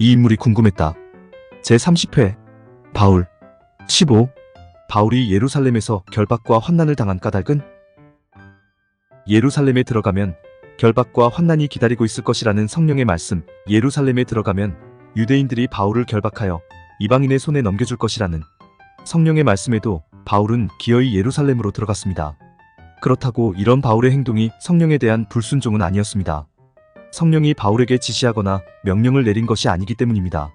이 인물이 궁금했다. 제30회 바울 15. 바울이 예루살렘에서 결박과 환난을 당한 까닭은? 예루살렘에 들어가면 결박과 환난이 기다리고 있을 것이라는 성령의 말씀. 예루살렘에 들어가면 유대인들이 바울을 결박하여 이방인의 손에 넘겨줄 것이라는 성령의 말씀에도 바울은 기어이 예루살렘으로 들어갔습니다. 그렇다고 이런 바울의 행동이 성령에 대한 불순종은 아니었습니다. 성령이 바울에게 지시하거나 명령을 내린 것이 아니기 때문입니다.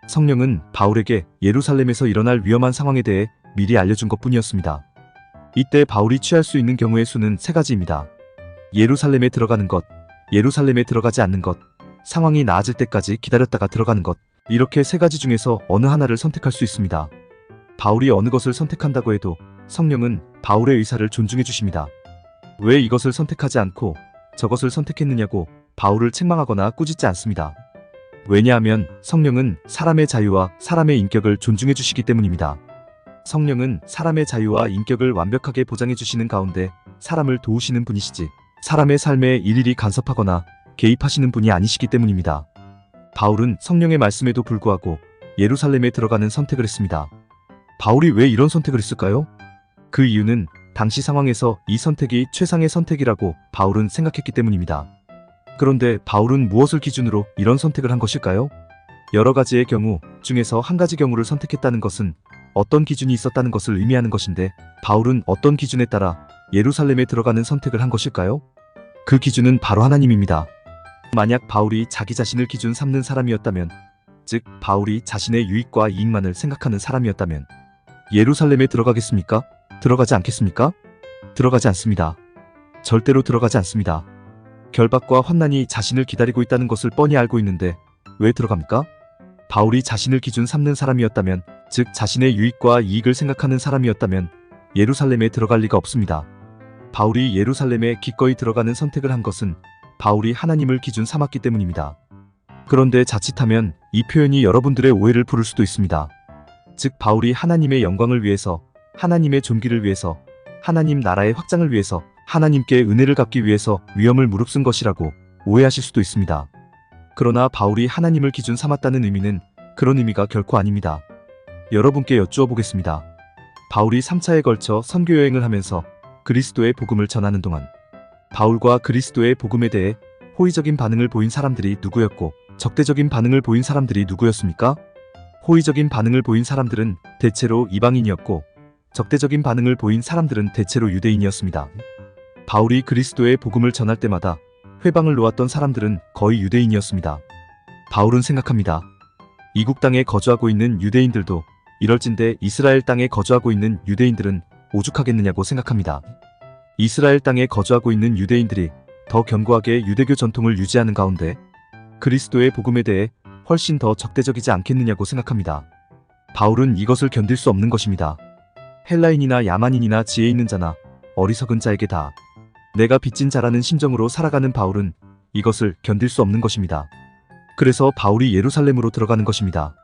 성령은 바울에게 예루살렘에서 일어날 위험한 상황에 대해 미리 알려준 것뿐이었습니다. 이때 바울이 취할 수 있는 경우의 수는 3가지입니다. 예루살렘에 들어가는 것, 예루살렘에 들어가지 않는 것, 상황이 나아질 때까지 기다렸다가 들어가는 것, 이렇게 3가지 중에서 어느 하나를 선택할 수 있습니다. 바울이 어느 것을 선택한다고 해도 성령은 바울의 의사를 존중해 주십니다. 왜 이것을 선택하지 않고 저것을 선택했느냐고 바울을 책망하거나 꾸짖지 않습니다. 왜냐하면 성령은 사람의 자유와 사람의 인격을 존중해 주시기 때문입니다. 성령은 사람의 자유와 인격을 완벽하게 보장해 주시는 가운데 사람을 도우시는 분이시지 사람의 삶에 일일이 간섭하거나 개입하시는 분이 아니시기 때문입니다. 바울은 성령의 말씀에도 불구하고 예루살렘에 들어가는 선택을 했습니다. 바울이 왜 이런 선택을 했을까요? 그 이유는 당시 상황에서 이 선택이 최상의 선택이라고 바울은 생각했기 때문입니다. 그런데 바울은 무엇을 기준으로 이런 선택을 한 것일까요? 여러 가지의 경우 중에서 한 가지 경우를 선택했다는 것은 어떤 기준이 있었다는 것을 의미하는 것인데 바울은 어떤 기준에 따라 예루살렘에 들어가는 선택을 한 것일까요? 그 기준은 바로 하나님입니다. 만약 바울이 자기 자신을 기준 삼는 사람이었다면, 즉 바울이 자신의 유익과 이익만을 생각하는 사람이었다면 예루살렘에 들어가겠습니까? 들어가지 않겠습니까? 들어가지 않습니다. 절대로 들어가지 않습니다. 결박과 환난이 자신을 기다리고 있다는 것을 뻔히 알고 있는데 왜 들어갑니까? 바울이 자신을 기준 삼는 사람이었다면, 즉 자신의 유익과 이익을 생각하는 사람이었다면 예루살렘에 들어갈 리가 없습니다. 바울이 예루살렘에 기꺼이 들어가는 선택을 한 것은 바울이 하나님을 기준 삼았기 때문입니다. 그런데 자칫하면 이 표현이 여러분들의 오해를 부를 수도 있습니다. 즉 바울이 하나님의 영광을 위해서, 하나님의 존귀를 위해서, 하나님 나라의 확장을 위해서, 하나님께 은혜를 갚기 위해서 위험을 무릅쓴 것이라고 오해하실 수도 있습니다. 그러나 바울이 하나님을 기준 삼았다는 의미는 그런 의미가 결코 아닙니다. 여러분께 여쭈어 보겠습니다. 바울이 3차에 걸쳐 선교 여행을 하면서 그리스도의 복음을 전하는 동안 바울과 그리스도의 복음에 대해 호의적인 반응을 보인 사람들이 누구였고 적대적인 반응을 보인 사람들이 누구였습니까? 호의적인 반응을 보인 사람들은 대체로 이방인이었고 적대적인 반응을 보인 사람들은 대체로 유대인이었습니다. 바울이 그리스도의 복음을 전할 때마다 회방을 놓았던 사람들은 거의 유대인이었습니다. 바울은 생각합니다. 이국 땅에 거주하고 있는 유대인들도 이럴진데 이스라엘 땅에 거주하고 있는 유대인들은 오죽하겠느냐고 생각합니다. 이스라엘 땅에 거주하고 있는 유대인들이 더 견고하게 유대교 전통을 유지하는 가운데 그리스도의 복음에 대해 훨씬 더 적대적이지 않겠느냐고 생각합니다. 바울은 이것을 견딜 수 없는 것입니다. 헬라인이나 야만인이나 지혜 있는 자나 어리석은 자에게 다 내가 빚진 자라는 심정으로 살아가는 바울은 이것을 견딜 수 없는 것입니다. 그래서 바울이 예루살렘으로 들어가는 것입니다.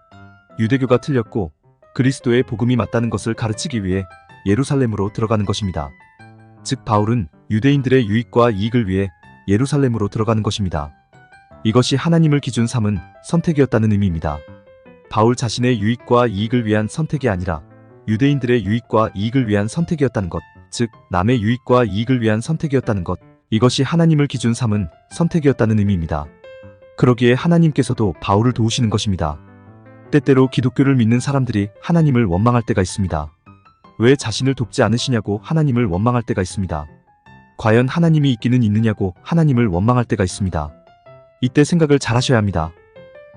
유대교가 틀렸고 그리스도의 복음이 맞다는 것을 가르치기 위해 예루살렘으로 들어가는 것입니다. 즉 바울은 유대인들의 유익과 이익을 위해 예루살렘으로 들어가는 것입니다. 이것이 하나님을 기준 삼은 선택이었다는 의미입니다. 바울 자신의 유익과 이익을 위한 선택이 아니라 유대인들의 유익과 이익을 위한 선택이었다는 것, 즉 남의 유익과 이익을 위한 선택이었다는 것, 이것이 하나님을 기준 삼은 선택이었다는 의미입니다. 그러기에 하나님께서도 바울을 도우시는 것입니다. 때때로 기독교를 믿는 사람들이 하나님을 원망할 때가 있습니다. 왜 자신을 돕지 않으시냐고 하나님을 원망할 때가 있습니다. 과연 하나님이 있기는 있느냐고 하나님을 원망할 때가 있습니다. 이때 생각을 잘 하셔야 합니다.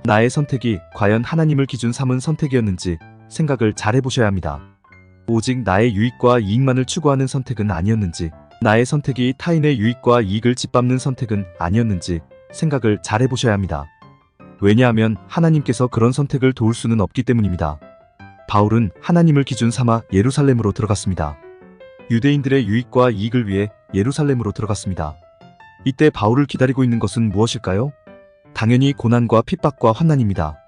나의 선택이 과연 하나님을 기준 삼은 선택이었는지 생각을 잘 해보셔야 합니다. 오직 나의 유익과 이익만을 추구하는 선택은 아니었는지, 나의 선택이 타인의 유익과 이익을 짓밟는 선택은 아니었는지 생각을 잘 해보셔야 합니다. 왜냐하면 하나님께서 그런 선택을 도울 수는 없기 때문입니다. 바울은 하나님을 기준 삼아 예루살렘으로 들어갔습니다. 유대인들의 유익과 이익을 위해 예루살렘으로 들어갔습니다. 이때 바울을 기다리고 있는 것은 무엇일까요? 당연히 고난과 핍박과 환난입니다.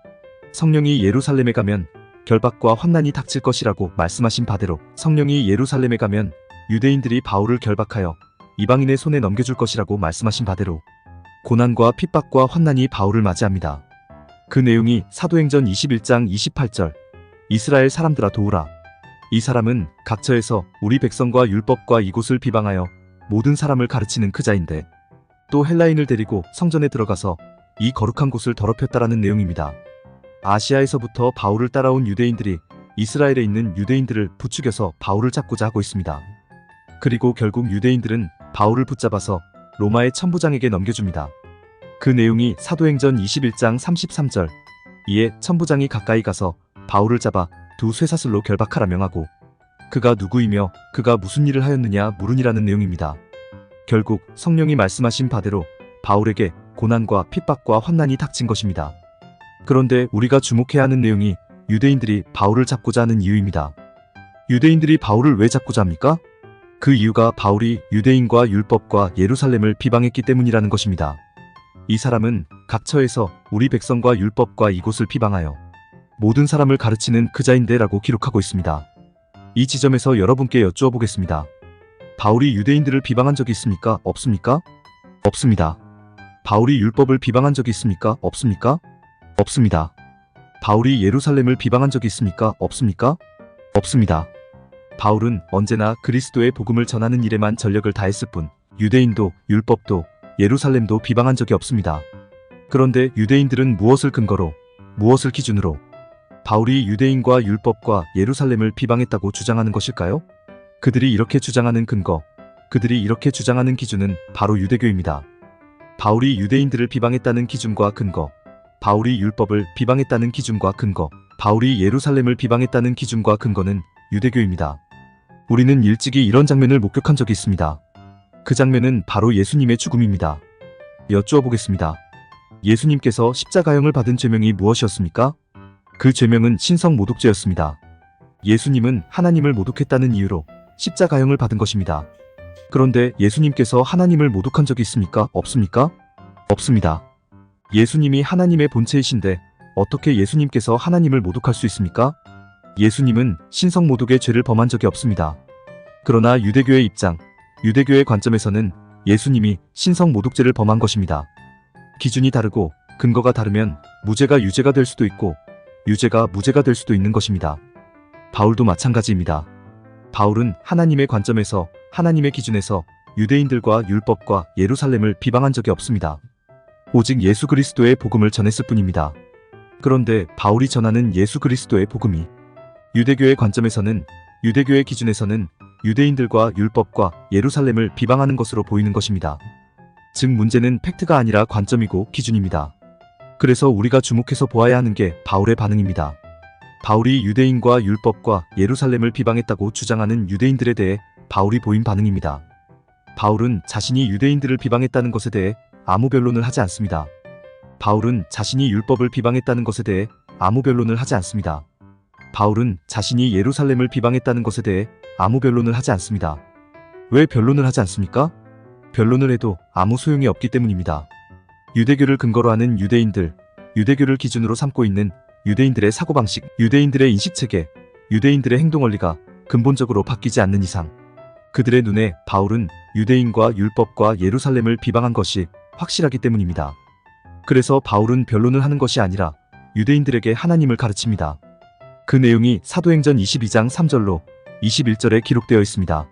성령이 예루살렘에 가면 결박과 환난이 닥칠 것이라고 말씀하신 바대로 성령이 예루살렘에 가면 유대인들이 바울을 결박하여 이방인의 손에 넘겨줄 것이라고 말씀하신 바대로 고난과 핍박과 환난이 바울을 맞이합니다. 그 내용이 사도행전 21장 28절. 이스라엘 사람들아 도우라. 이 사람은 각처에서 우리 백성과 율법과 이곳을 비방하여 모든 사람을 가르치는 그 자인데, 또 헬라인을 데리고 성전에 들어가서 이 거룩한 곳을 더럽혔다라는 내용입니다. 아시아에서부터 바울을 따라온 유대인들이 이스라엘에 있는 유대인들을 부추겨서 바울을 잡고자 하고 있습니다. 그리고 결국 유대인들은 바울을 붙잡아서 로마의 천부장에게 넘겨줍니다. 그 내용이 사도행전 21장 33절. 이에 천부장이 가까이 가서 바울을 잡아 두 쇠사슬로 결박하라 명하고, 그가 누구이며 그가 무슨 일을 하였느냐 물으니라는 내용입니다. 결국 성령이 말씀하신 바대로 바울에게 고난과 핍박과 환난이 닥친 것입니다. 그런데 우리가 주목해야 하는 내용이 유대인들이 바울을 잡고자 하는 이유입니다. 유대인들이 바울을 왜 잡고자 합니까? 그 이유가 바울이 유대인과 율법과 예루살렘을 비방했기 때문이라는 것입니다. 이 사람은 각처에서 우리 백성과 율법과 이곳을 비방하여 모든 사람을 가르치는 그 자인데 라고 기록하고 있습니다. 이 지점에서 여러분께 여쭈어 보겠습니다. 바울이 유대인들을 비방한 적이 있습니까? 없습니까? 없습니다. 바울이 율법을 비방한 적이 있습니까? 없습니까? 없습니다. 바울이 예루살렘을 비방한 적이 있습니까? 없습니까? 없습니다. 바울은 언제나 그리스도의 복음을 전하는 일에만 전력을 다했을 뿐 유대인도 율법도 예루살렘도 비방한 적이 없습니다. 그런데 유대인들은 무엇을 근거로, 무엇을 기준으로 바울이 유대인과 율법과 예루살렘을 비방했다고 주장하는 것일까요? 그들이 이렇게 주장하는 근거, 그들이 이렇게 주장하는 기준은 바로 유대교입니다. 바울이 유대인들을 비방했다는 기준과 근거, 바울이 율법을 비방했다는 기준과 근거, 바울이 예루살렘을 비방했다는 기준과 근거는 유대교입니다. 우리는 일찍이 이런 장면을 목격한 적이 있습니다. 그 장면은 바로 예수님의 죽음입니다. 여쭈어 보겠습니다. 예수님께서 십자가형을 받은 죄명이 무엇이었습니까? 그 죄명은 신성 모독죄였습니다. 예수님은 하나님을 모독했다는 이유로 십자가형을 받은 것입니다. 그런데 예수님께서 하나님을 모독한 적이 있습니까? 없습니까? 없습니다. 예수님이 하나님의 본체이신데 어떻게 예수님께서 하나님을 모독할 수 있습니까? 예수님은 신성 모독의 죄를 범한 적이 없습니다. 그러나 유대교의 입장, 유대교의 관점에서는 예수님이 신성 모독죄를 범한 것입니다. 기준이 다르고 근거가 다르면 무죄가 유죄가 될 수도 있고 유죄가 무죄가 될 수도 있는 것입니다. 바울도 마찬가지입니다. 바울은 하나님의 관점에서, 하나님의 기준에서 유대인들과 율법과 예루살렘을 비방한 적이 없습니다. 오직 예수 그리스도의 복음을 전했을 뿐입니다. 그런데 바울이 전하는 예수 그리스도의 복음이 유대교의 관점에서는, 유대교의 기준에서는 유대인들과 율법과 예루살렘을 비방하는 것으로 보이는 것입니다. 즉 문제는 팩트가 아니라 관점이고 기준입니다. 그래서 우리가 주목해서 보아야 하는 게 바울의 반응입니다. 바울이 유대인과 율법과 예루살렘을 비방했다고 주장하는 유대인들에 대해 바울이 보인 반응입니다. 바울은 자신이 유대인들을 비방했다는 것에 대해 아무 변론을 하지 않습니다. 바울은 자신이 율법을 비방했다는 것에 대해 아무 변론을 하지 않습니다. 바울은 자신이 예루살렘을 비방했다는 것에 대해 아무 변론을 하지 않습니다. 왜 변론을 하지 않습니까? 변론을 해도 아무 소용이 없기 때문입니다. 유대교를 근거로 하는 유대인들, 유대교를 기준으로 삼고 있는 유대인들의 사고방식, 유대인들의 인식체계, 유대인들의 행동원리가 근본적으로 바뀌지 않는 이상 그들의 눈에 바울은 유대인과 율법과 예루살렘을 비방한 것이 확실하기 때문입니다. 그래서 바울은 변론을 하는 것이 아니라 유대인들에게 하나님을 가르칩니다. 그 내용이 사도행전 22장 3절로 21절에 기록되어 있습니다.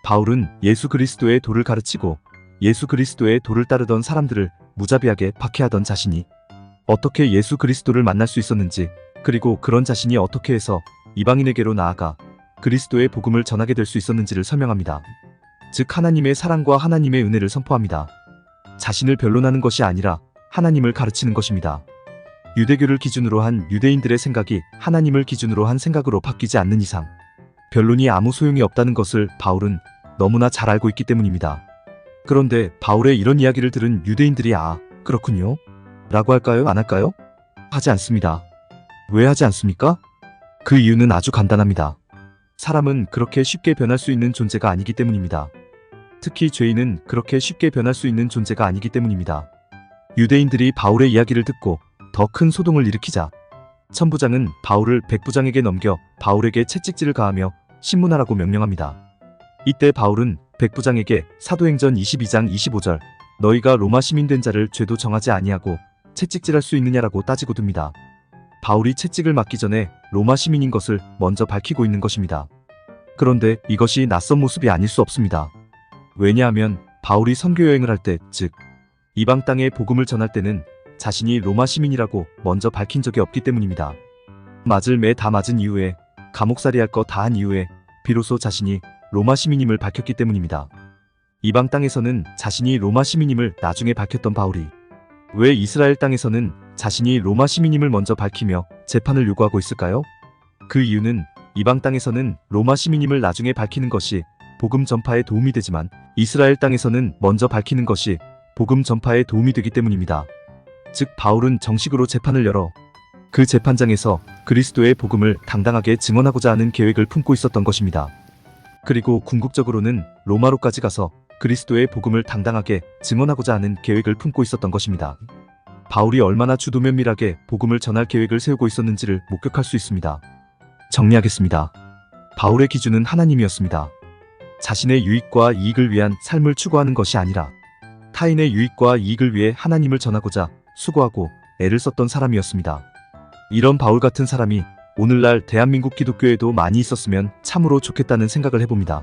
바울은 예수 그리스도의 도를 가르치고 예수 그리스도의 도를 따르던 사람들을 무자비하게 박해하던 자신이 어떻게 예수 그리스도를 만날 수 있었는지, 그리고 그런 자신이 어떻게 해서 이방인에게로 나아가 그리스도의 복음을 전하게 될 수 있었는지를 설명합니다. 즉 하나님의 사랑과 하나님의 은혜를 선포합니다. 자신을 변론하는 것이 아니라 하나님을 가르치는 것입니다. 유대교를 기준으로 한 유대인들의 생각이 하나님을 기준으로 한 생각으로 바뀌지 않는 이상 변론이 아무 소용이 없다는 것을 바울은 너무나 잘 알고 있기 때문입니다. 그런데 바울의 이런 이야기를 들은 유대인들이 아, 그렇군요 라고 할까요? 안 할까요? 하지 않습니다. 왜 하지 않습니까? 그 이유는 아주 간단합니다. 사람은 그렇게 쉽게 변할 수 있는 존재가 아니기 때문입니다. 특히 죄인은 그렇게 쉽게 변할 수 있는 존재가 아니기 때문입니다. 유대인들이 바울의 이야기를 듣고 더 큰 소동을 일으키자 천부장은 바울을 백부장에게 넘겨 바울에게 채찍질을 가하며 신문하라고 명령합니다. 이때 바울은 백부장에게 사도행전 22장 25절 너희가 로마 시민된 자를 죄도 정하지 아니하고 채찍질할 수 있느냐라고 따지고 듭니다. 바울이 채찍을 맞기 전에 로마 시민인 것을 먼저 밝히고 있는 것입니다. 그런데 이것이 낯선 모습이 아닐 수 없습니다. 왜냐하면 바울이 선교 여행을 할 때, 즉 이방 땅에 복음을 전할 때는 자신이 로마 시민이라고 먼저 밝힌 적이 없기 때문입니다. 맞을 매 다 맞은 이후에, 감옥살이 할 거 다 한 이후에 비로소 자신이 로마 시민임을 밝혔기 때문입니다. 이방 땅에서는 자신이 로마 시민임을 나중에 밝혔던 바울이 왜 이스라엘 땅에서는 자신이 로마 시민임을 먼저 밝히며 재판을 요구하고 있을까요? 그 이유는 이방 땅에서는 로마 시민임을 나중에 밝히는 것이 복음 전파에 도움이 되지만 이스라엘 땅에서는 먼저 밝히는 것이 복음 전파에 도움이 되기 때문입니다. 즉 바울은 정식으로 재판을 열어 그 재판장에서 그리스도의 복음을 당당하게 증언하고자 하는 계획을 품고 있었던 것입니다. 그리고 궁극적으로는 로마로까지 가서 그리스도의 복음을 당당하게 증언하고자 하는 계획을 품고 있었던 것입니다. 바울이 얼마나 주도면밀하게 복음을 전할 계획을 세우고 있었는지를 목격할 수 있습니다. 정리하겠습니다. 바울의 기준은 하나님이었습니다. 자신의 유익과 이익을 위한 삶을 추구하는 것이 아니라 타인의 유익과 이익을 위해 하나님을 전하고자 수고하고 애를 썼던 사람이었습니다. 이런 바울 같은 사람이 오늘날 대한민국 기독교에도 많이 있었으면 참으로 좋겠다는 생각을 해봅니다.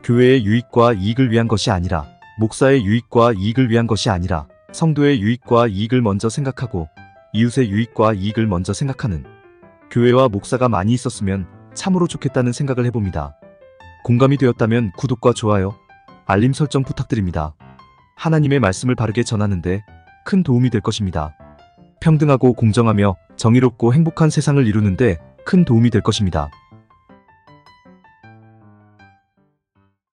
교회의 유익과 이익을 위한 것이 아니라, 목사의 유익과 이익을 위한 것이 아니라 성도의 유익과 이익을 먼저 생각하고 이웃의 유익과 이익을 먼저 생각하는 교회와 목사가 많이 있었으면 참으로 좋겠다는 생각을 해봅니다. 공감이 되었다면 구독과 좋아요, 알림 설정 부탁드립니다. 하나님의 말씀을 바르게 전하는데 큰 도움이 될 것입니다. 평등하고 공정하며 정의롭고 행복한 세상을 이루는데 큰 도움이 될 것입니다.